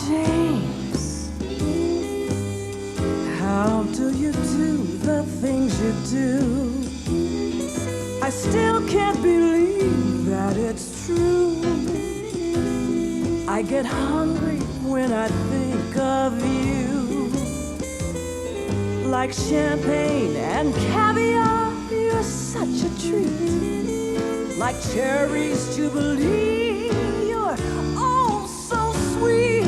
James, how do you do the things you do? I still can't believe that it's true. I get hungry when I think of you. Like champagne and caviar, you're such a treat. Like cherries jubilee, you're oh so sweet.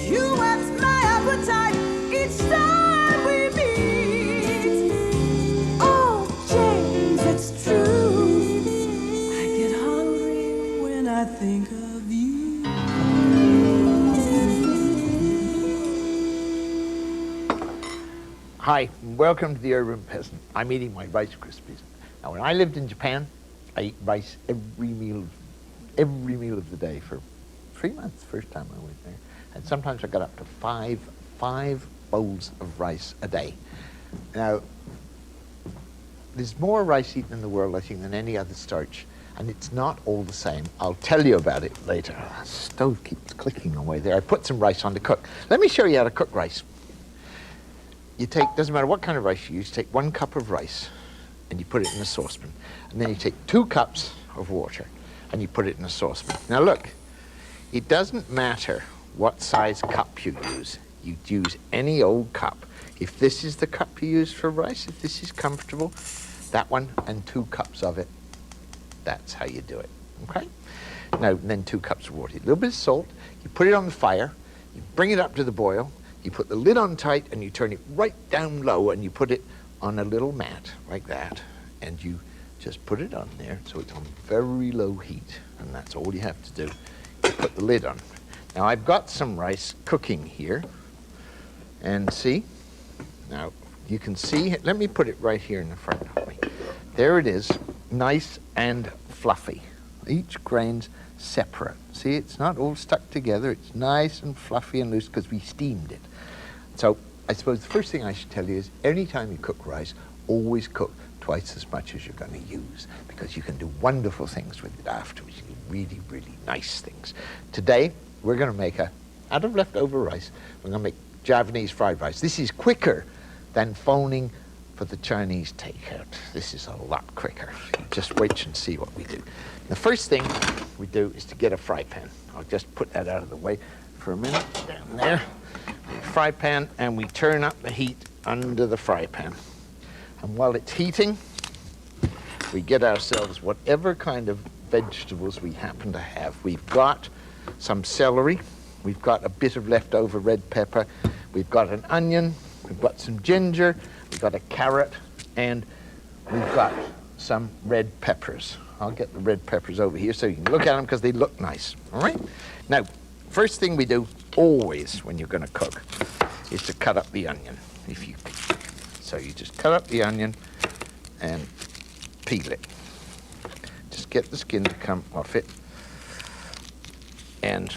You whet my appetite each time we meet. Oh, James, it's true. I get hungry when I think of you. Hi, welcome to the Urban Peasant. I'm eating my Rice Krispies. Now, when I lived in Japan, I ate rice every meal of the day for 3 months, first time I went there. And sometimes I got up to five bowls of rice a day. Now, there's more rice eaten in the world, I think, than any other starch. And it's not all the same. I'll tell you about it later. The stove keeps clicking away there. I put some rice on to cook. Let me show you how to cook rice. You take, doesn't matter what kind of rice you use, take 1 cup of rice and you put it in a saucepan. And then you take 2 cups of water and you put it in a saucepan. Now look, it doesn't matter what size cup you use. You use any old cup. If this is the cup you use for rice, if this is comfortable, that one and 2 cups of it, that's how you do it, okay? Now, then 2 cups of water, a little bit of salt, you put it on the fire, you bring it up to the boil, you put the lid on tight and you turn it right down low and you put it on a little mat like that and you just put it on there so it's on very low heat, and that's all you have to do. You put the lid on. Now I've got some rice cooking here, and see, now you can see, let me put it right here in the front of me. There it is, nice and fluffy. Each grain's separate. See, it's not all stuck together, it's nice and fluffy and loose because we steamed it. So I suppose the first thing I should tell you is anytime you cook rice, always cook twice as much as you're going to use, because you can do wonderful things with it afterwards. You can do really, really nice things. Today, we're going to make out of leftover rice, we're going to make Javanese fried rice. This is quicker than phoning for the Chinese takeout. This is a lot quicker. Just wait and see what we do. The first thing we do is to get a fry pan. I'll just put that out of the way for a minute. Down there. Fry pan, and we turn up the heat under the fry pan. And while it's heating, we get ourselves whatever kind of vegetables we happen to have. We've got some celery, we've got a bit of leftover red pepper, we've got an onion, we've got some ginger, we've got a carrot, and we've got some red peppers. I'll get the red peppers over here so you can look at them because they look nice, all right? Now, first thing we do always when you're going to cook is to cut up the onion, if you can. So you just cut up the onion and peel it. Just get the skin to come off it. And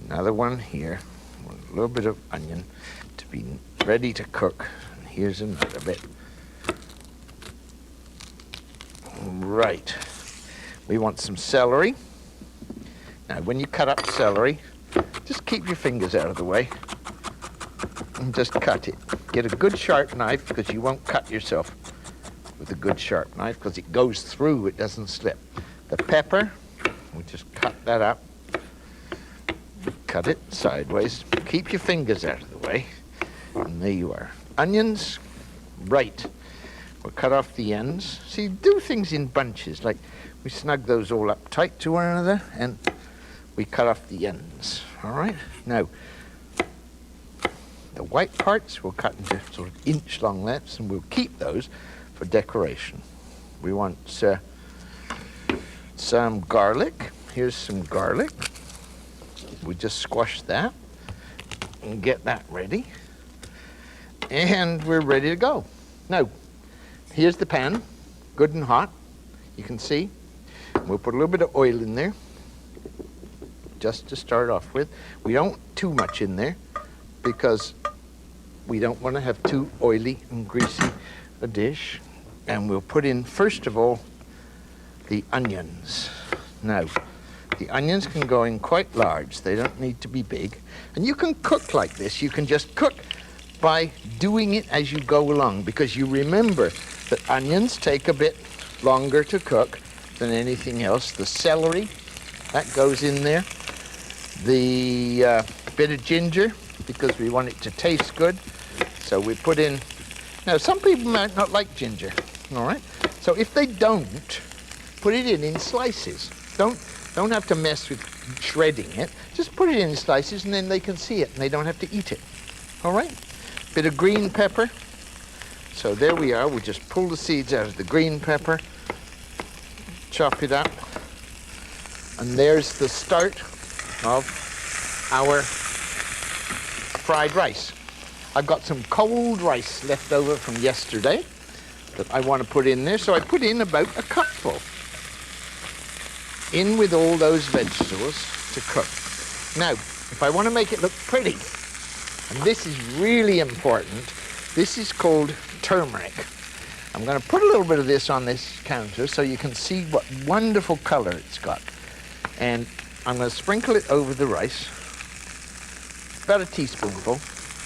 another one here, a little bit of onion to be ready to cook. And here's another bit. Right, we want some celery. Now when you cut up celery, just keep your fingers out of the way and just cut it. Get a good sharp knife, because you won't cut yourself with a good sharp knife because it goes through, it doesn't slip. The pepper, we just cut that up. Cut it sideways. Keep your fingers out of the way. And there you are. Onions, right. We'll cut off the ends. See, do things in bunches, like we snug those all up tight to one another and we cut off the ends, all right? Now, the white parts we'll cut into sort of inch-long lengths, and we'll keep those for decoration. We want some garlic. Here's some garlic. We just squash that and get that ready. And we're ready to go. Now, here's the pan, good and hot, you can see. We'll put a little bit of oil in there, just to start off with. We don't want too much in there, because we don't want to have too oily and greasy a dish. And we'll put in, first of all, the onions. Now, The onions can go in quite large. They don't need to be big. And you can cook like this. You can just cook by doing it as you go along, because you remember that onions take a bit longer to cook than anything else. The celery, that goes in there. The bit of ginger, because we want it to taste good. So we put in, now some people might not like ginger, all right? So if they don't, put it in slices. Don't have to mess with shredding it. Just put it in slices and then they can see it and they don't have to eat it, all right? Bit of green pepper. So there we are. We'll just pull the seeds out of the green pepper, chop it up, and there's the start of our fried rice. I've got some cold rice left over from yesterday that I want to put in there, so I put in about a cupful in with all those vegetables to cook. Now, if I want to make it look pretty, and this is really important, this is called turmeric. I'm going to put a little bit of this on this counter so you can see what wonderful color it's got. And I'm going to sprinkle it over the rice, about a teaspoonful,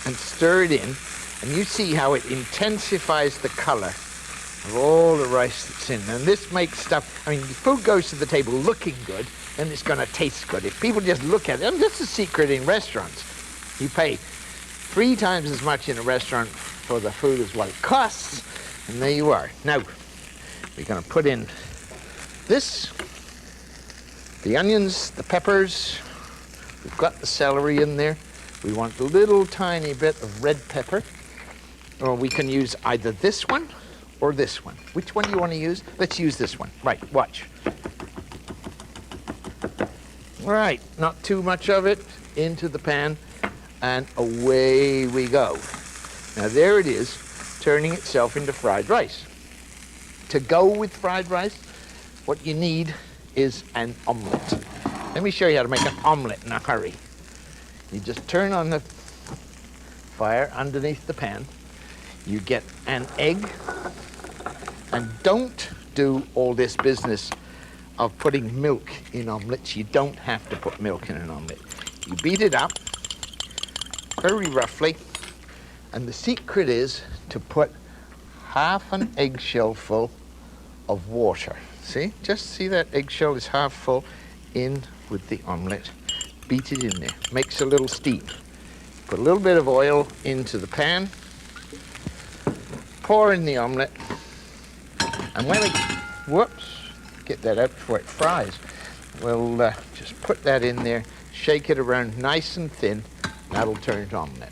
and stir it in. And you see how it intensifies the color of all the rice that's in. And this makes stuff, I mean, the food goes to the table looking good, and it's going to taste good. If people just look at it, and that's the secret in restaurants. You pay 3 times as much in a restaurant for the food as what it costs, and there you are. Now, we're going to put in this, the onions, the peppers. We've got the celery in there. We want a little tiny bit of red pepper, or we can use either this one or this one. Which one do you want to use? Let's use this one. Right, watch. Right, not too much of it into the pan, and away we go. Now there it is, turning itself into fried rice. To go with fried rice, what you need is an omelette. Let me show you how to make an omelette in a hurry. You just turn on the fire underneath the pan. You get an egg, and don't do all this business of putting milk in omelettes. You don't have to put milk in an omelette. You beat it up very roughly, and the secret is to put half an eggshell full of water. See? Just see that eggshell is half full in with the omelette. Beat it in there. Makes a little steam. Put a little bit of oil into the pan. Pour in the omelette. And when we, get that out before it fries. We'll just put that in there, shake it around nice and thin. That'll turn it omelette.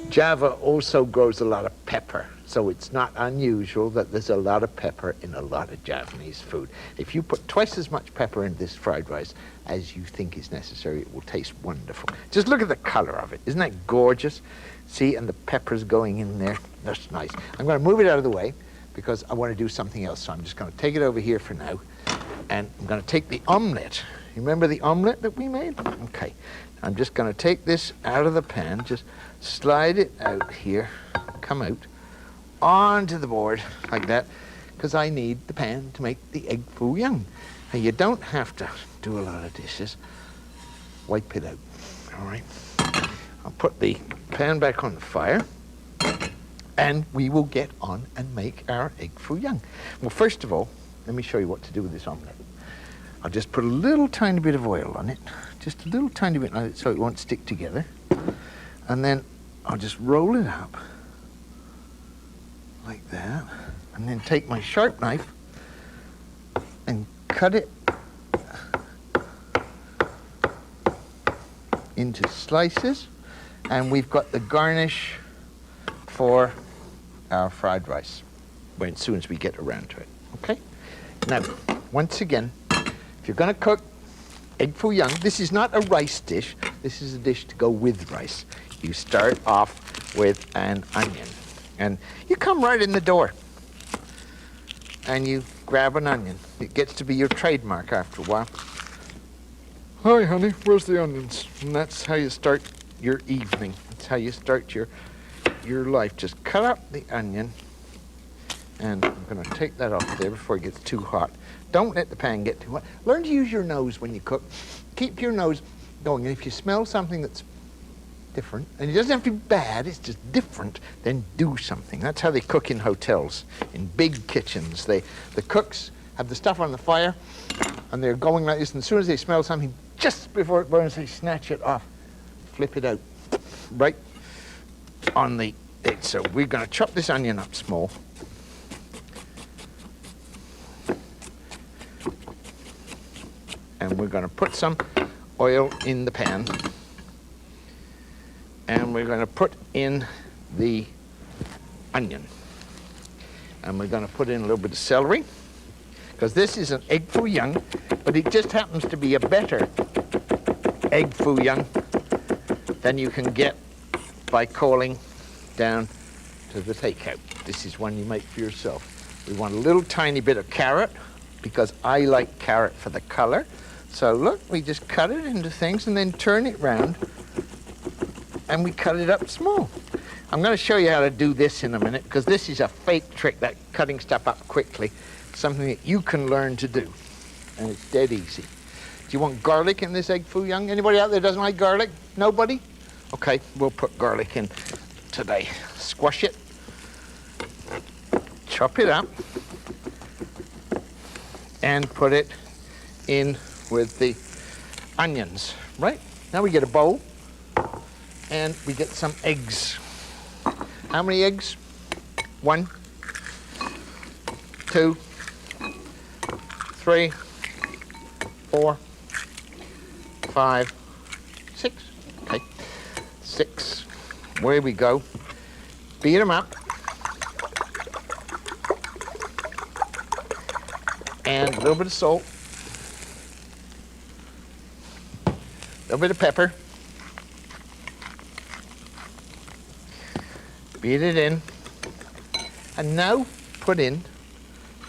Java also grows a lot of pepper, so it's not unusual that there's a lot of pepper in a lot of Japanese food. If you put twice as much pepper in this fried rice as you think is necessary, it will taste wonderful. Just look at the color of it. Isn't that gorgeous? See, and the pepper's going in there. That's nice. I'm going to move it out of the way because I want to do something else, so I'm just going to take it over here for now, and I'm going to take the omelette. You remember the omelette that we made? Okay. I'm just going to take this out of the pan, just slide it out here, come out, onto the board like that, because I need the pan to make the egg foo young. Now, you don't have to do a lot of dishes. Wipe it out, all right? I'll put the pan back on the fire, and we will get on and make our egg foo young. Well, first of all, let me show you what to do with this omelette. I'll just put a little tiny bit of oil on it, just a little tiny bit so it won't stick together. And then I'll just roll it up like that, and then take my sharp knife and cut it into slices, and we've got the garnish for our fried rice as soon as we get around to it, okay? Now, once again, if you're going to cook egg foo young, this is not a rice dish. This is a dish to go with rice. You start off with an onion, and you come right in the door, and you grab an onion. It gets to be your trademark after a while. Hi, honey, where's the onions? And that's how you start your evening. That's how you start your life. Just cut up the onion And I'm going to take that off there before it gets too hot. Don't let the pan get too hot. Learn to use your nose when you cook. Keep your nose going. And if you smell something that's different, and it doesn't have to be bad, it's just different, then do something. That's how they cook in hotels, in big kitchens. The cooks have the stuff on the fire, and they're going like this, and as soon as they smell something, just before it burns, they snatch it off, flip it out, right on the edge. So we're going to chop this onion up small. And we're going to put some oil in the pan. And we're going to put in the onion. And we're going to put in a little bit of celery, because this is an egg foo young, but it just happens to be a better egg foo young than you can get by calling down to the takeout. This is one you make for yourself. We want a little tiny bit of carrot, because I like carrot for the color. So look, we just cut it into things and then turn it round, and we cut it up small. I'm going to show you how to do this in a minute, because this is a fake trick, that cutting stuff up quickly. Something that you can learn to do, and it's dead easy. Do you want garlic in this egg foo young? Anybody out there doesn't like garlic? Nobody? Okay, we'll put garlic in today. Squash it, chop it up, and put it in with the onions, right? Now we get a bowl, and we get some eggs. How many eggs? 1, 2, 3, 4, 5, 6. Okay, 6. Where we go. Beat them up. And a little bit of salt. A little bit of pepper. Beat it in. And now put in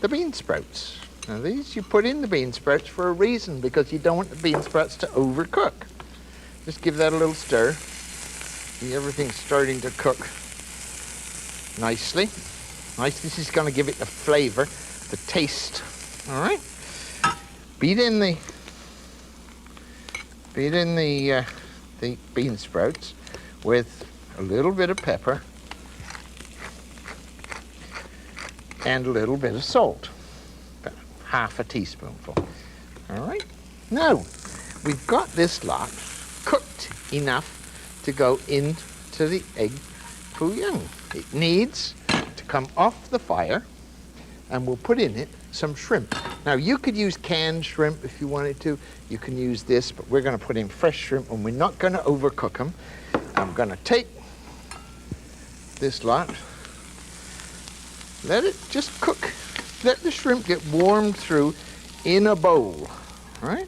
the bean sprouts. Now these you put in the bean sprouts for a reason, because you don't want the bean sprouts to overcook. Just give that a little stir. See, everything's starting to cook nicely. This is going to give it the flavor, the taste. All right. Beat in the bean sprouts with a little bit of pepper and a little bit of salt. About half a teaspoonful. All right. Now, we've got this lot cooked enough to go into the egg foo young. It needs to come off the fire, and we'll put in it some shrimp. Now, you could use canned shrimp if you wanted to. You can use this, but we're going to put in fresh shrimp, and we're not going to overcook them. I'm going to take this lot, let it just cook. Let the shrimp get warmed through in a bowl, all right?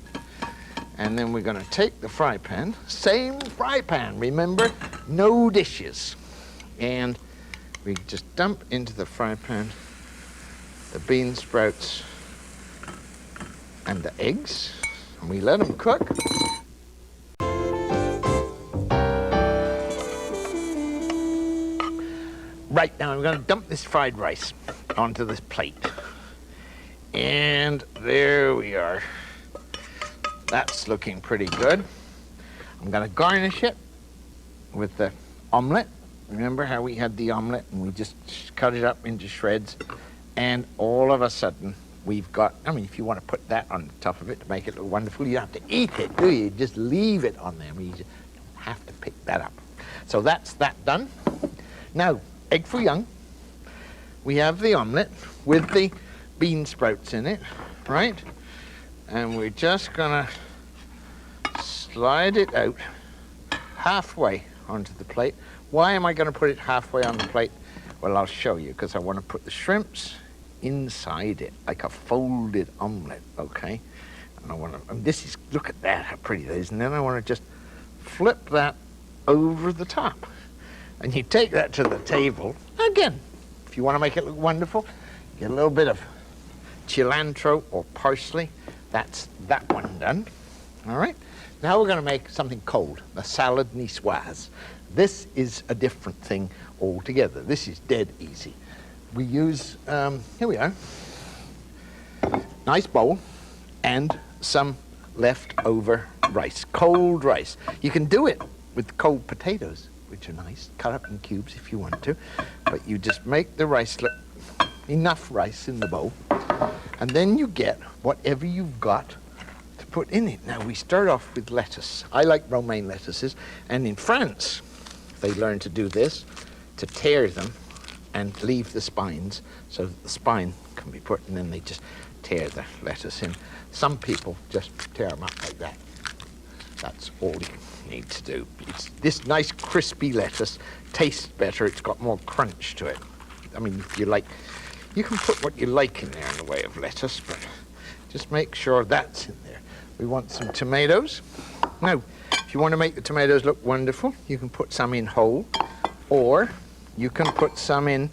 And then we're going to take the fry pan, same fry pan, remember, no dishes. And we just dump into the fry pan the bean sprouts and the eggs, and we let them cook. Right, now I'm going to dump this fried rice onto this plate. And there we are. That's looking pretty good. I'm going to garnish it with the omelette. Remember how we had the omelette and we just cut it up into shreds? And all of a sudden, we've got, I mean, if you want to put that on the top of it to make it look wonderful, you don't have to eat it, do you? You just leave it on there. I mean, you just don't have to pick that up. So that's that done. Now, egg foo young. We have the omelette with the bean sprouts in it, right? And we're just gonna slide it out halfway onto the plate. Why am I gonna put it halfway on the plate? Well, I'll show you, because I want to put the shrimps inside it, like a folded omelette, okay? And I want to, and this is, look at that, how pretty that is. And then I want to just flip that over the top. And you take that to the table. Again, if you want to make it look wonderful, get a little bit of cilantro or parsley. That's that one done, all right? Now we're going to make something cold, a salad niçoise. This is a different thing altogether. This is dead easy. we use, here we are, nice bowl and some leftover rice, cold rice. You can do it with cold potatoes, which are nice, cut up in cubes if you want to, but you just make the rice, enough rice in the bowl, and then you get whatever you've got to put in it. Now we start off with lettuce. I like romaine lettuces, and in France they learn to do this, to tear them and leave the spines so that the spine can be put, and then they just tear the lettuce in. Some people just tear them up like that. That's all you need to do. It's this nice crispy lettuce tastes better. It's got more crunch to it. I mean, if you like, you can put what you like in there in the way of lettuce, but just make sure that's in there. We want some tomatoes. Now, if you want to make the tomatoes look wonderful, you can put some in whole, or you can put some in,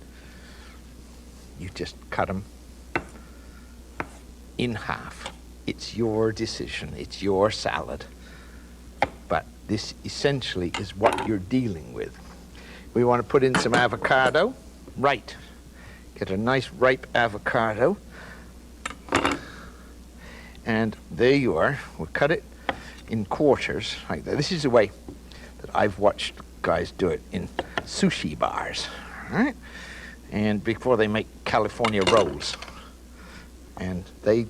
you just cut them in half. It's your decision, it's your salad. But this essentially is what you're dealing with. We want to put in some avocado. Right. Get a nice ripe avocado. And there you are. We'll cut it in quarters like that. This is the way that I've watched guys do it in sushi bars, right? And before they make California rolls. And they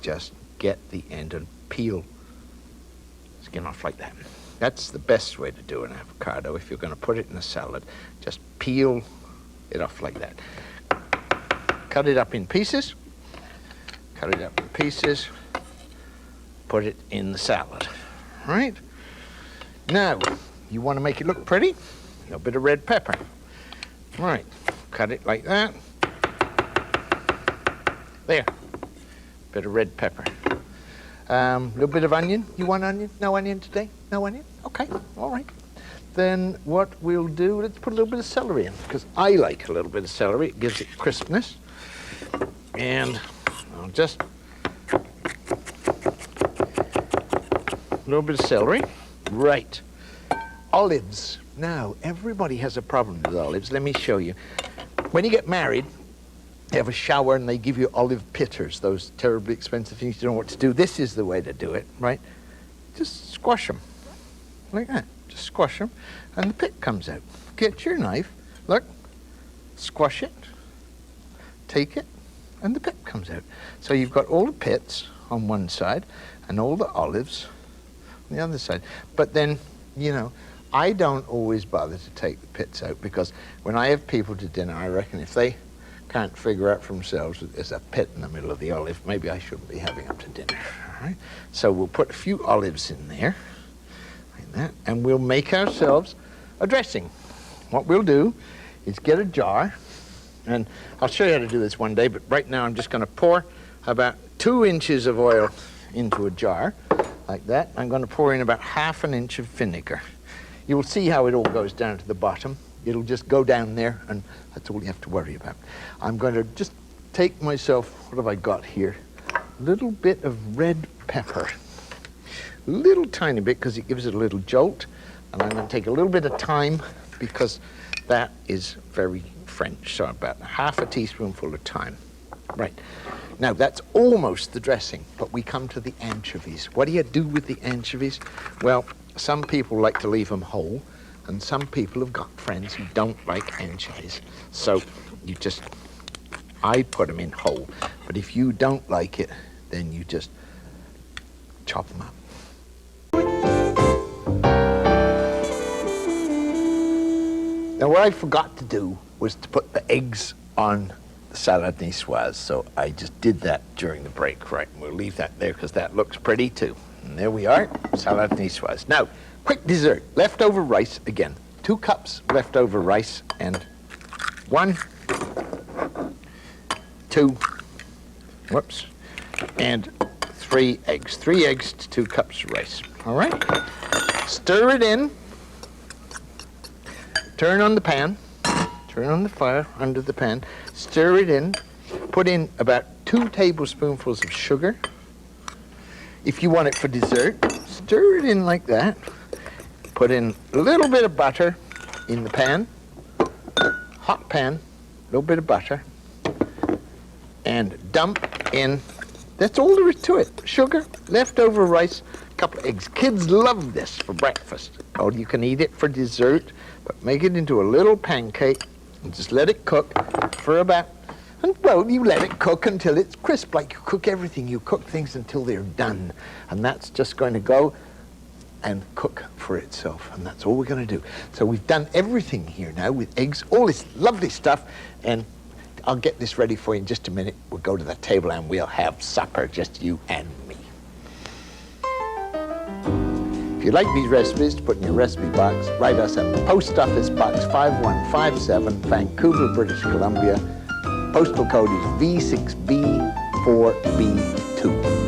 just get the end and peel skin off like that. That's the best way to do an avocado. If you're going to put it in a salad, just peel it off like that. Cut it up in pieces. Cut it up in pieces. Put it in the salad. Right? Now, you want to make it look pretty? A little bit of red pepper. Right. Cut it like that. There. Bit of red pepper. Little bit of onion. You want onion? No onion today? No onion? Okay, all right. Then what we'll do, let's put a little bit of celery in, because I like a little bit of celery. It gives it crispness. And I'll just, a little bit of celery. Right. Olives. Now, everybody has a problem with olives. Let me show you. When you get married, they have a shower and they give you olive pitters, those terribly expensive things you don't know what to do. This is the way to do it, right? Just squash them, like that. Just squash them, and the pit comes out. Get your knife, look, squash it, take it, and the pit comes out. So you've got all the pits on one side and all the olives on the other side. But then, you know, I don't always bother to take the pits out, because when I have people to dinner, I reckon if they can't figure out for themselves that there's a pit in the middle of the olive, maybe I shouldn't be having them to dinner. All right? So we'll put a few olives in there, like that, and we'll make ourselves a dressing. What we'll do is get a jar, and I'll show you how to do this one day, but right now I'm just going to pour about 2 inches of oil into a jar, like that. I'm going to pour in about ½ an inch of vinegar. You'll see how it all goes down to the bottom. It'll just go down there, and that's all you have to worry about. I'm going to just take myself, what have I got here? A little bit of red pepper. A little tiny bit, because it gives it a little jolt. And I'm going to take a little bit of thyme, because that is very French. So about ½ a teaspoonful of thyme. Right. Now, that's almost the dressing, but we come to the anchovies. What do you do with the anchovies? Well, some people like to leave them whole. And some people have got friends who don't like anchovies. So you just, I put them in whole. But if you don't like it, then you just chop them up. Now what I forgot to do was to put the eggs on the salad niçoise. So I just did that during the break. Right, we'll leave that there because that looks pretty too. And there we are, salad niçoise. Now, quick dessert, leftover rice again. 2 cups leftover rice, and 1, 2, whoops, and 3 eggs. 3 eggs to 2 cups of rice. All right? Stir it in. Turn on the pan. Turn on the fire under the pan. Stir it in. Put in about 2 tablespoonfuls of sugar. If you want it for dessert, stir it in like that. Put in a little bit of butter in the pan, hot pan, little bit of butter, and dump in, that's all there is to it. Sugar, leftover rice, a couple of eggs. Kids love this for breakfast. Or you can eat it for dessert, but make it into a little pancake and just let it cook for about, and well, you let it cook until it's crisp, like you cook everything. You cook things until they're done. And that's just going to go and cook for itself, and that's all we're going to do. So we've done everything here now with eggs, all this lovely stuff, and I'll get this ready for you in just a minute. We'll go to the table and we'll have supper, just you and me. If you like these recipes to put in your recipe box, write us at Post Office Box 5157, Vancouver, British Columbia. Postal code is V6B4B2.